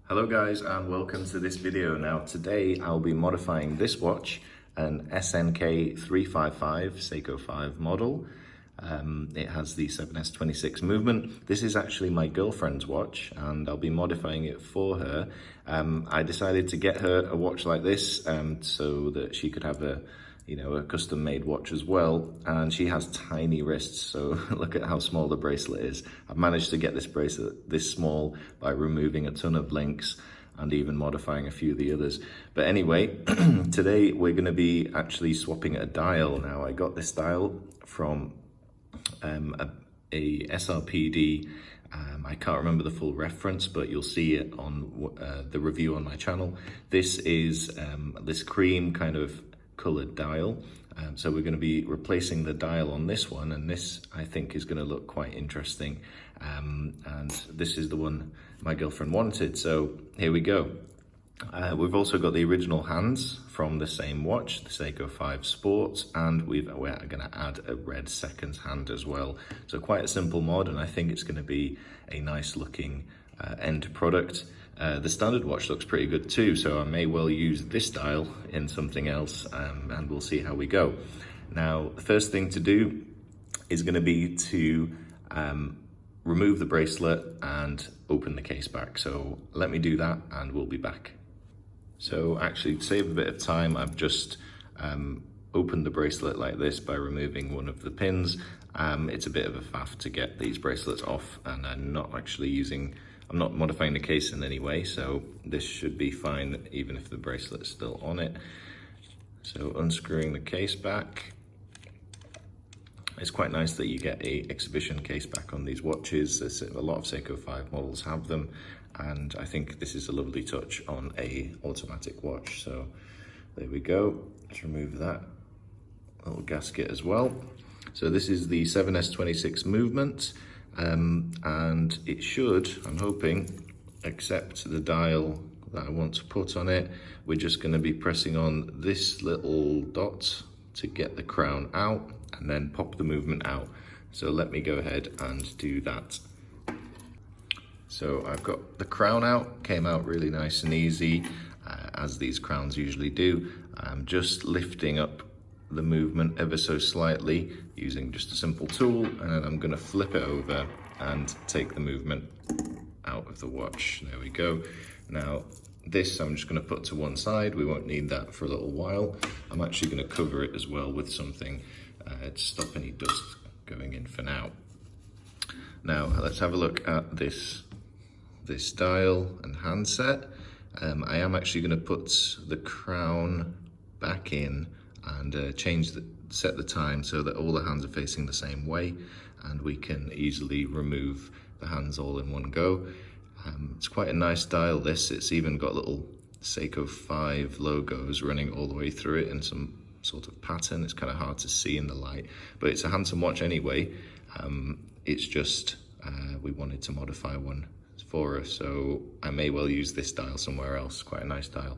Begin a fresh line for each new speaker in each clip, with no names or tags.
Hello guys and welcome to this video. Now today I'll be modifying this watch, an SNK 355 Seiko 5 model. It has the 7S26 movement. This is actually my girlfriend's watch and I'll be modifying it for her. I decided to get her a watch like this so that she could have a custom made watch as well, and she has tiny wrists, so look at how small the bracelet is. I've managed to get this bracelet this small by removing a ton of links and even modifying a few of the others. But anyway, today we're going to be actually swapping a dial. Now I got this dial from a SRPD. I can't remember the full reference, but you'll see it on the review on my channel. This is this cream kind of colored dial, so we're going to be replacing the dial on this one, and this I think is going to look quite interesting, and this is the one my girlfriend wanted, so here we go. We've also got the original hands from the same watch, the Seiko 5 Sport, and we're going to add a red seconds hand as well. So quite a simple mod, and I think it's going to be a nice looking end product. The standard watch looks pretty good too, so I may well use this dial in something else, and we'll see how we go. Now, the first thing to do is going to be to remove the bracelet and open the case back. So let me do that and we'll be back. So actually, to save a bit of time, I've just opened the bracelet like this by removing one of the pins. It's a bit of a faff to get these bracelets off, and I'm not modifying the case in any way, so this should be fine even if the bracelet's still on it. So unscrewing the case back. It's quite nice that you get a exhibition case back on these watches. A lot of Seiko 5 models have them, and I think this is a lovely touch on a automatic watch. So there we go. Let's remove that little gasket as well. So this is the 7S26 movement. And it should, I'm hoping, accept the dial that I want to put on it. We're just going to be pressing on this little dot to get the crown out and then pop the movement out. So let me go ahead and do that. So I've got the crown out, came out really nice and easy, as these crowns usually do. I'm just lifting up the movement ever so slightly using just a simple tool, and then I'm going to flip it over and take the movement out of the watch. There we go. Now this I'm just going to put to one side. We won't need that for a little while. I'm actually going to cover it as well with something to stop any dust going in for now. Now let's have a look at this dial and handset. I am actually going to put the crown back in and set the time so that all the hands are facing the same way, and we can easily remove the hands all in one go. It's quite a nice dial this. It's even got little Seiko 5 logos running all the way through it in some sort of pattern. It's kind of hard to see in the light, but it's a handsome watch anyway. It's just we wanted to modify one for her, so I may well use this dial somewhere else. Quite a nice dial.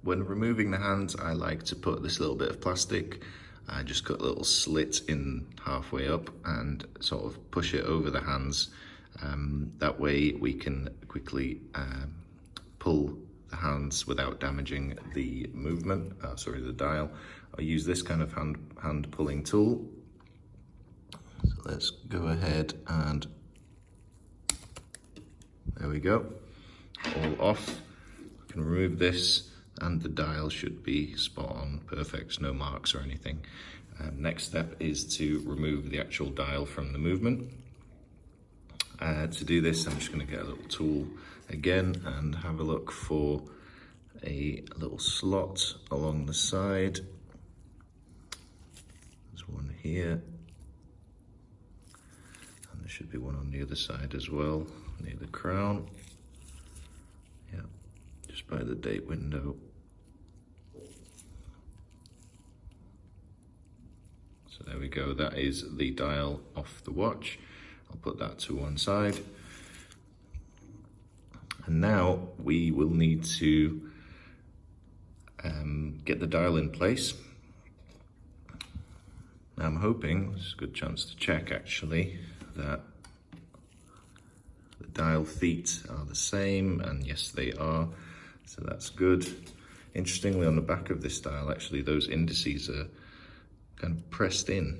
When removing the hands, I like to put this little bit of plastic. I just cut a little slit in halfway up and sort of push it over the hands. That way we can quickly pull the hands without damaging the movement, the dial. I use this kind of hand pulling tool. So let's go ahead and there we go, all off. I can remove this, and the dial should be spot on, perfect, no marks or anything. Next step is to remove the actual dial from the movement. To do this, I'm just going to get a little tool again and have a look for a little slot along the side. There's one here, and there should be one on the other side as well, near the crown. Yeah, just by the date window. So there we go, that is the dial off the watch. I'll put that to one side. And now we will need to get the dial in place. Now I'm hoping, this is a good chance to check actually, that the The dial feet are the same, and yes, they are, so that's good. Interestingly, on the back of this dial, actually, those indices are kind of pressed in,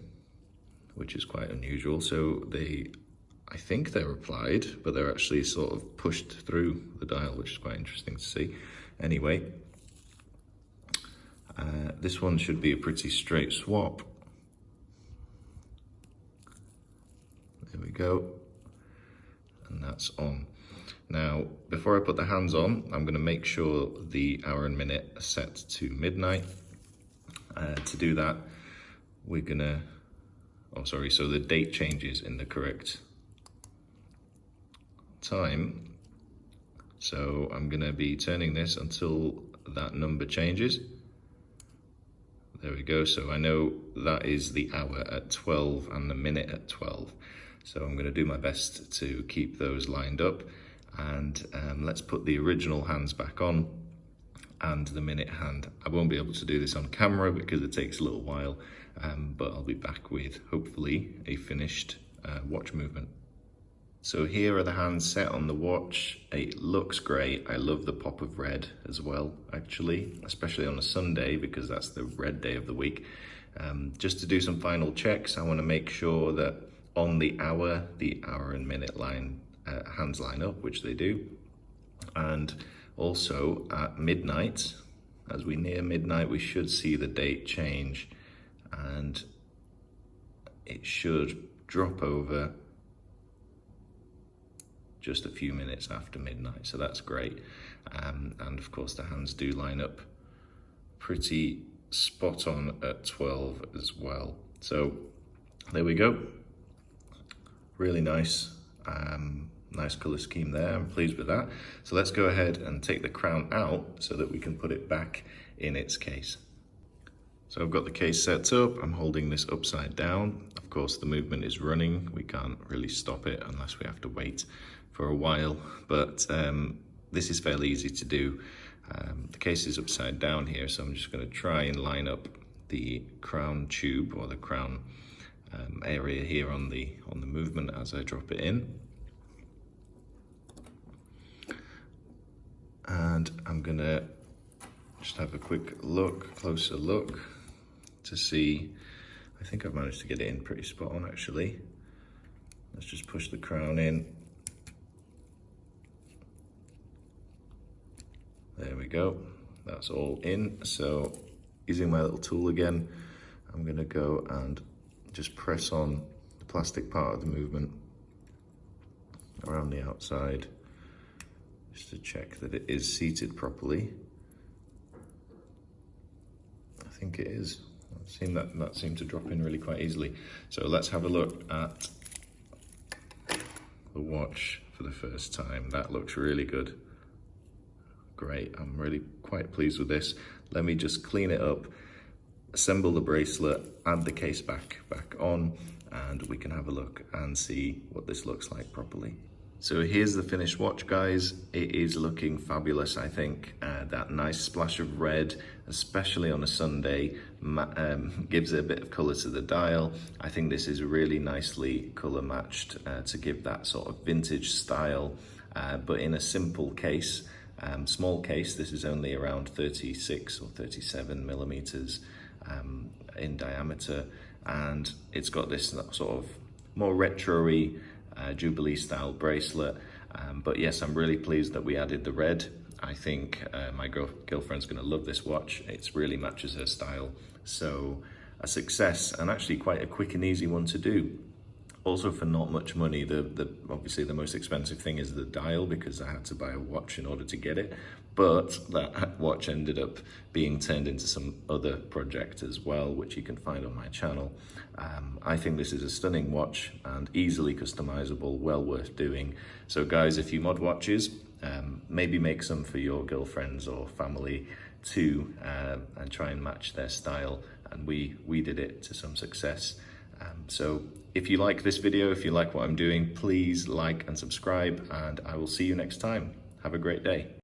which is quite unusual. So I think they're applied, but they're actually sort of pushed through the dial, which is quite interesting to see. Anyway, this one should be a pretty straight swap. There we go, and that's on. Now, before I put the hands on, I'm going to make sure the hour and minute are set to midnight. To do that, we're going to, so the date changes in the correct time. So I'm going to be turning this until that number changes. There we go. So I know that is the hour at 12 and the minute at 12. So I'm going to do my best to keep those lined up. And let's put the original hands back on and the minute hand. I won't be able to do this on camera because it takes a little while, but I'll be back with hopefully a finished watch movement. So here are the hands set on the watch. It looks great. I love the pop of red as well, actually, especially on a Sunday because that's the red day of the week. Just to do some final checks, I want to make sure that on the hour and minute line, hands line up, which they do. And also at midnight, as we near midnight, we should see the date change and it should drop over just a few minutes after midnight, so that's great. And of course the hands do line up pretty spot on at 12 as well. So there we go, really nice, nice color scheme there. I'm pleased with that. So let's go ahead and take the crown out so that we can put it back in its case. So I've got the case set up, I'm holding this upside down. Of course the movement is running, we can't really stop it unless we have to wait for a while, but this is fairly easy to do. The case is upside down here, so I'm just going to try and line up the crown tube or the crown area here on the movement as I drop it in. And I'm gonna just have a quick look, closer look to see. I think I've managed to get it in pretty spot on actually. Let's just push the crown in. There we go, that's all in. So using my little tool again, I'm gonna go and just press on the plastic part of the movement around the outside, just to check that it is seated properly. I think it is. I've seen that seemed to drop in really quite easily. So let's have a look at the watch for the first time. That looks really good. Great, I'm really quite pleased with this. Let me just clean it up, assemble the bracelet, add the case back on, and we can have a look and see what this looks like properly. So here's the finished watch, guys. It is looking fabulous, I think. That nice splash of red, especially on a Sunday, gives it a bit of color to the dial. I think this is really nicely color matched to give that sort of vintage style, but in a simple case. Small case, this is only around 36 or 37 millimeters in diameter, and it's got this sort of more retro-y Jubilee style bracelet. But yes, I'm really pleased that we added the red. I think my girlfriend's gonna love this watch. It really matches her style. So a success, and actually quite a quick and easy one to do. Also for not much money. Obviously the most expensive thing is the dial because I had to buy a watch in order to get it, but that watch ended up being turned into some other project as well, which you can find on my channel. I think this is a stunning watch and easily customizable, well worth doing. So guys, if you mod watches, maybe make some for your girlfriends or family too, and try and match their style, and we did it to some success. So if you like this video, if you like what I'm doing, please like and subscribe, and I will see you next time. Have a great day.